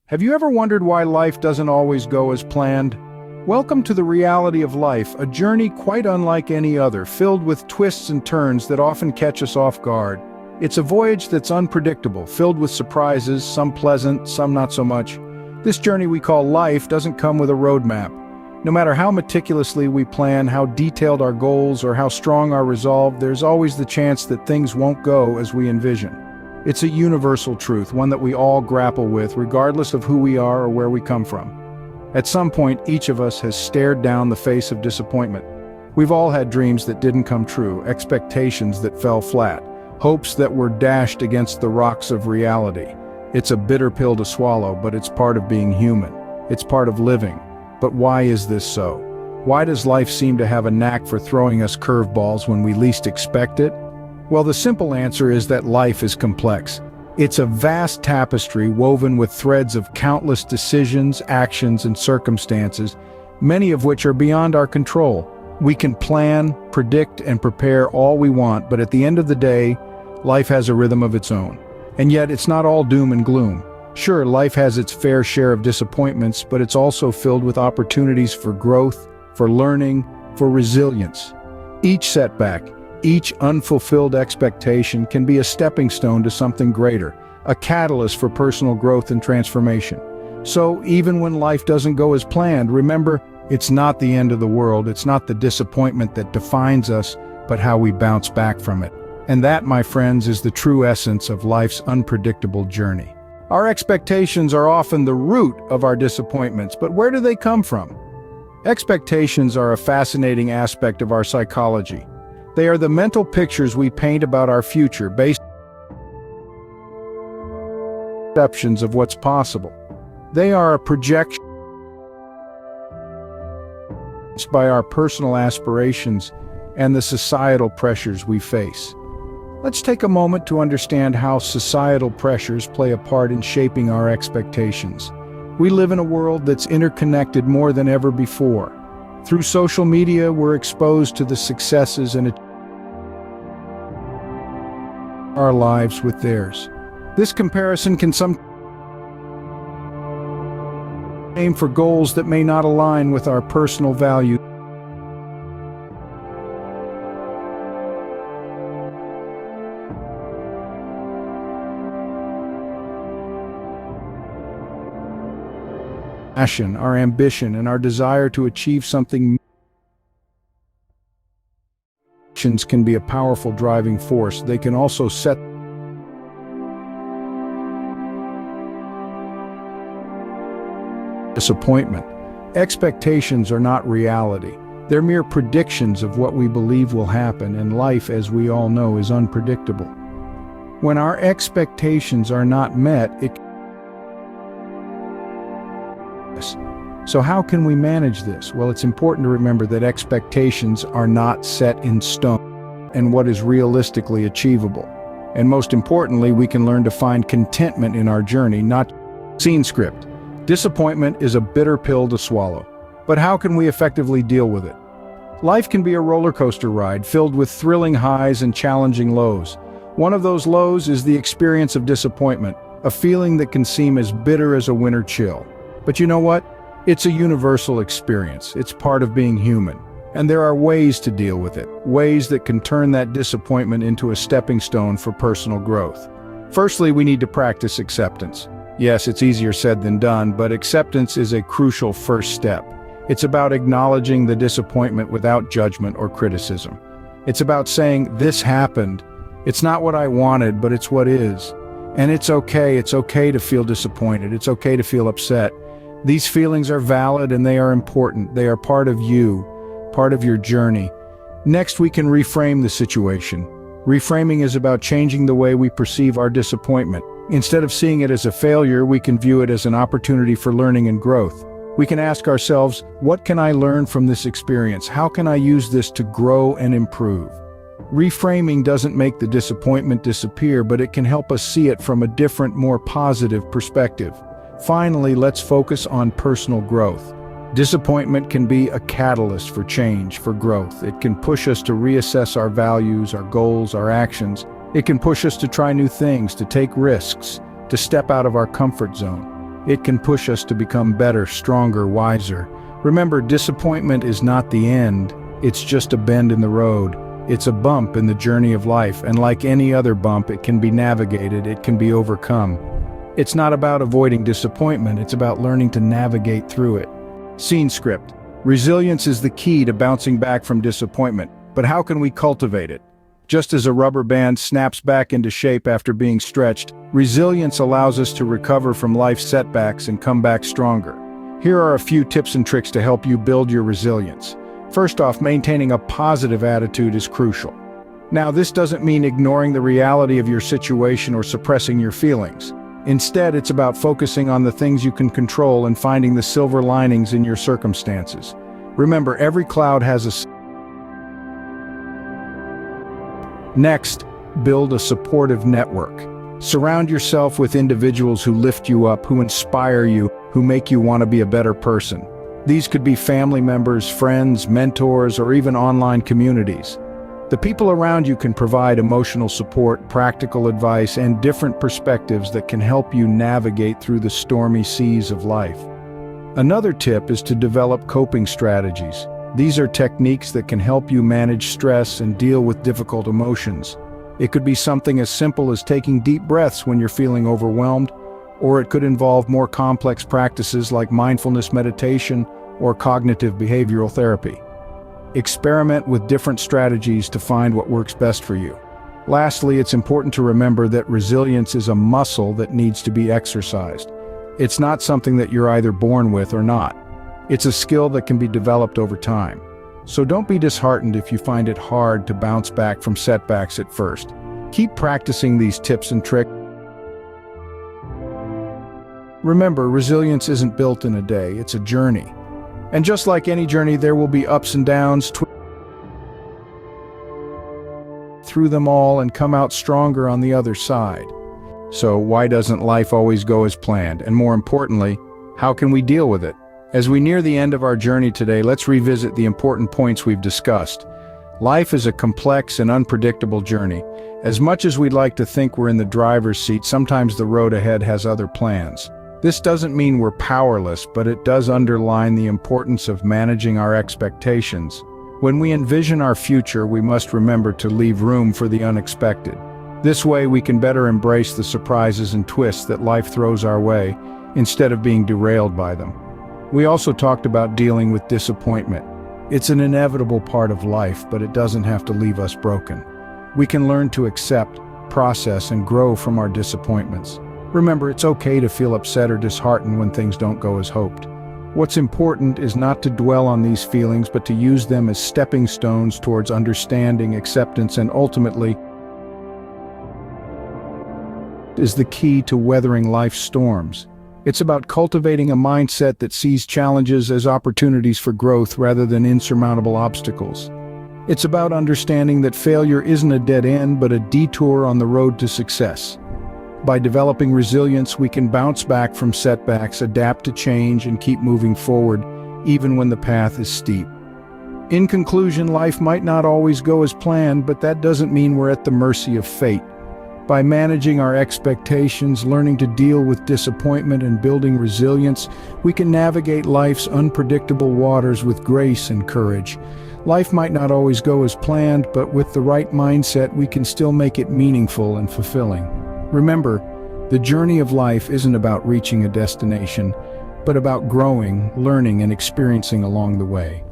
Have you ever wondered why life doesn't always go as planned? Welcome to the reality of life, a journey quite unlike any other, filled with twists and turns that often catch us off guard. It's a voyage that's unpredictable, filled with surprises, some pleasant, some not so much. This journey we call life doesn't come with a roadmap. No matter how meticulously we plan, how detailed our goals, or how strong our resolve, there's always the chance that things won't go as we envision. It's a universal truth, one that we all grapple with, regardless of who we are or where we come from. At some point, each of us has stared down the face of disappointment. We've all had dreams that didn't come true, expectations that fell flat, hopes that were dashed against the rocks of reality. It's a bitter pill to swallow, but it's part of being human. It's part of living. But why is this so? Why does life seem to have a knack for throwing us curveballs when we least expect it? Well, the simple answer is that life is complex. It's a vast tapestry woven with threads of countless decisions, actions, and circumstances, many of which are beyond our control. We can plan, predict, and prepare all we want, but at the end of the day, life has a rhythm of its own. And yet, it's not all doom and gloom. Sure, life has its fair share of disappointments, but it's also filled with opportunities for growth, for learning, for resilience. Each setback, each unfulfilled expectation can be a stepping stone to something greater, a catalyst for personal growth and transformation. So, even when life doesn't go as planned, remember, it's not the end of the world, it's not the disappointment that defines us, but how we bounce back from it. And that, my friends, is the true essence of life's unpredictable journey. Our expectations are often the root of our disappointments, but where do they come from? Expectations are a fascinating aspect of our psychology. They are the mental pictures we paint about our future based on perceptions of what's possible. They are a projection by our personal aspirations and the societal pressures we face. Let's take a moment to understand how societal pressures play a part in shaping our expectations. We live in a world that's interconnected more than ever before. Through social media, we're exposed to the successes and our lives with theirs. This comparison can sometimes aim for goals that may not align with our personal values. Our ambition, and our desire to achieve something can be a powerful driving force. They can also set disappointment. Expectations are not reality. They're mere predictions of what we believe will happen, and life, as we all know, is unpredictable. When our expectations are not met, So how can we manage this? Well, it's important to remember that expectations are not set in stone and what is realistically achievable. And most importantly, we can learn to find contentment in our journey, not scene script. Disappointment is a bitter pill to swallow. But how can we effectively deal with it? Life can be a roller coaster ride filled with thrilling highs and challenging lows. One of those lows is the experience of disappointment, a feeling that can seem as bitter as a winter chill. But you know what? It's a universal experience. It's part of being human. And there are ways to deal with it, ways that can turn that disappointment into a stepping stone for personal growth. Firstly, we need to practice acceptance. Yes, it's easier said than done, but acceptance is a crucial first step. It's about acknowledging the disappointment without judgment or criticism. It's about saying, this happened. It's not what I wanted, but it's what is. And it's okay to feel disappointed. It's okay to feel upset. These feelings are valid and they are important. They are part of you, part of your journey. Next, we can reframe the situation. Reframing is about changing the way we perceive our disappointment. Instead of seeing it as a failure, we can view it as an opportunity for learning and growth. We can ask ourselves, what can I learn from this experience? How can I use this to grow and improve? Reframing doesn't make the disappointment disappear, but it can help us see it from a different, more positive perspective. Finally, let's focus on personal growth. Disappointment can be a catalyst for change, for growth. It can push us to reassess our values, our goals, our actions. It can push us to try new things, to take risks, to step out of our comfort zone. It can push us to become better, stronger, wiser. Remember, disappointment is not the end. It's just a bend in the road. It's a bump in the journey of life, and like any other bump, it can be navigated, it can be overcome. It's not about avoiding disappointment, it's about learning to navigate through it. Scene script. Resilience is the key to bouncing back from disappointment, but how can we cultivate it? Just as a rubber band snaps back into shape after being stretched, resilience allows us to recover from life's setbacks and come back stronger. Here are a few tips and tricks to help you build your resilience. First off, maintaining a positive attitude is crucial. Now, this doesn't mean ignoring the reality of your situation or suppressing your feelings. Instead, it's about focusing on the things you can control and finding the silver linings in your circumstances. Remember, every cloud has a... Next, build a supportive network. Surround yourself with individuals who lift you up, who inspire you, who make you want to be a better person. These could be family members, friends, mentors, or even online communities. The people around you can provide emotional support, practical advice, and different perspectives that can help you navigate through the stormy seas of life. Another tip is to develop coping strategies. These are techniques that can help you manage stress and deal with difficult emotions. It could be something as simple as taking deep breaths when you're feeling overwhelmed, or it could involve more complex practices like mindfulness meditation or cognitive behavioral therapy. Experiment with different strategies to find what works best for you. Lastly, it's important to remember that resilience is a muscle that needs to be exercised. It's not something that you're either born with or not. It's a skill that can be developed over time. So don't be disheartened if you find it hard to bounce back from setbacks at first. Keep practicing these tips and tricks. Remember, resilience isn't built in a day, it's a journey. And just like any journey, there will be ups and downs. Through them all and come out stronger on the other side. So why doesn't life always go as planned? And more importantly, how can we deal with it? As we near the end of our journey today, let's revisit the important points we've discussed. Life is a complex and unpredictable journey. As much as we'd like to think we're in the driver's seat, sometimes the road ahead has other plans. This doesn't mean we're powerless, but it does underline the importance of managing our expectations. When we envision our future, we must remember to leave room for the unexpected. This way, we can better embrace the surprises and twists that life throws our way, instead of being derailed by them. We also talked about dealing with disappointment. It's an inevitable part of life, but it doesn't have to leave us broken. We can learn to accept, process, and grow from our disappointments. Remember, it's okay to feel upset or disheartened when things don't go as hoped. What's important is not to dwell on these feelings, but to use them as stepping stones towards understanding, acceptance, and ultimately is the key to weathering life's storms. It's about cultivating a mindset that sees challenges as opportunities for growth rather than insurmountable obstacles. It's about understanding that failure isn't a dead end, but a detour on the road to success. By developing resilience, we can bounce back from setbacks, adapt to change, and keep moving forward, even when the path is steep. In conclusion, life might not always go as planned, but that doesn't mean we're at the mercy of fate. By managing our expectations, learning to deal with disappointment, and building resilience, we can navigate life's unpredictable waters with grace and courage. Life might not always go as planned, but with the right mindset, we can still make it meaningful and fulfilling. Remember, the journey of life isn't about reaching a destination, but about growing, learning, and experiencing along the way.